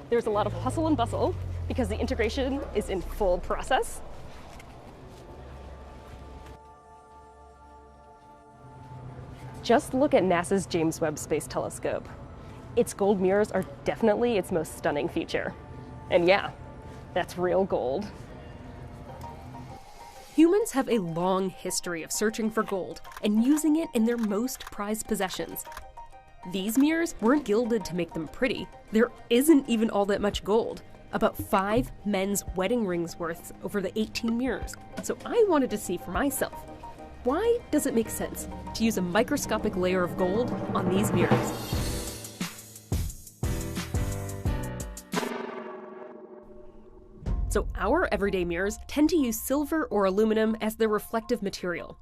There's a lot of hustle and bustle because the integration is in full process. Just look at NASA's James Webb Space Telescope. Its gold mirrors are definitely its most stunning feature. And yeah, that's real gold. Humans have a long history of searching for gold and using it in their most prized possessions. These mirrors weren't gilded to make them pretty. There isn't even all that much gold. About 5 men's wedding rings worth over the 18 mirrors. So I wanted to see for myself, why does it make sense to use a microscopic layer of gold on these mirrors? So our everyday mirrors tend to use silver or aluminum as their reflective material.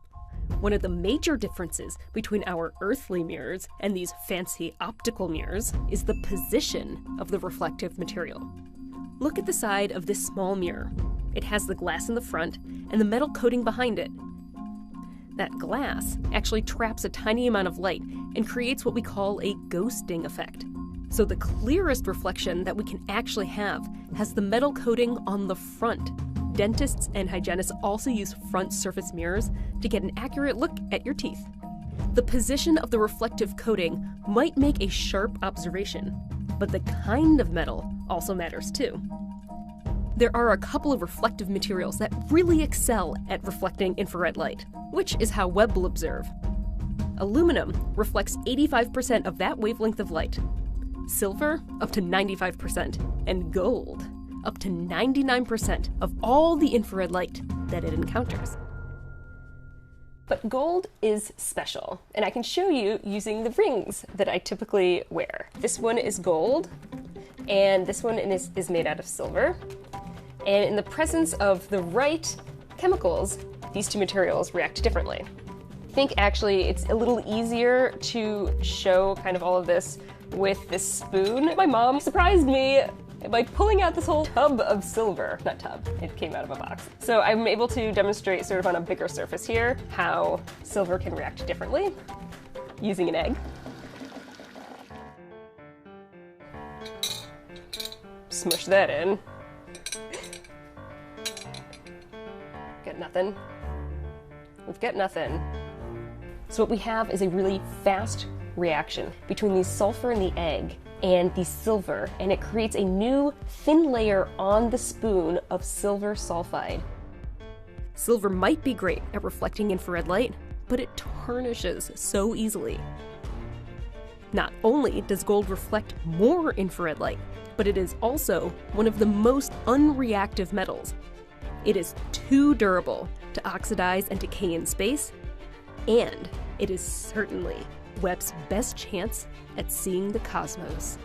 One of the major differences between our earthly mirrors and these fancy optical mirrors is the position of the reflective material. Look at the side of this small mirror. It has the glass in the front and the metal coating behind it. That glass actually traps a tiny amount of light and creates what we call a ghosting effect. So the clearest reflection that we can actually have has the metal coating on the front. Dentists and hygienists also use front surface mirrors to get an accurate look at your teeth. The position of the reflective coating might make a sharp observation, but the kind of metal also matters too. There are a couple of reflective materials that really excel at reflecting infrared light, which is how Webb will observe. Aluminum reflects 85% of that wavelength of light, silver up to 95%, and gold up to 99% of all the infrared light that it encounters. But gold is special, and I can show you using the rings that I typically wear. This one is gold, and this one is made out of silver. And in the presence of the right chemicals, these two materials react differently. I think actually it's a little easier to show kind of all of this with this spoon. My mom surprised me by pulling out this whole tub of silver. Not tub, it came out of a box. So I'm able to demonstrate sort of on a bigger surface here how silver can react differently using an egg. Smush that in. Get nothing. We've got nothing. So what we have is a really fast reaction between the sulfur in the egg and the silver, and it creates a new thin layer on the spoon of silver sulfide. Silver might be great at reflecting infrared light, but it tarnishes so easily. Not only does gold reflect more infrared light, but it is also one of the most unreactive metals. It is too durable to oxidize and decay in space, and it is certainly Webb's best chance at seeing the cosmos.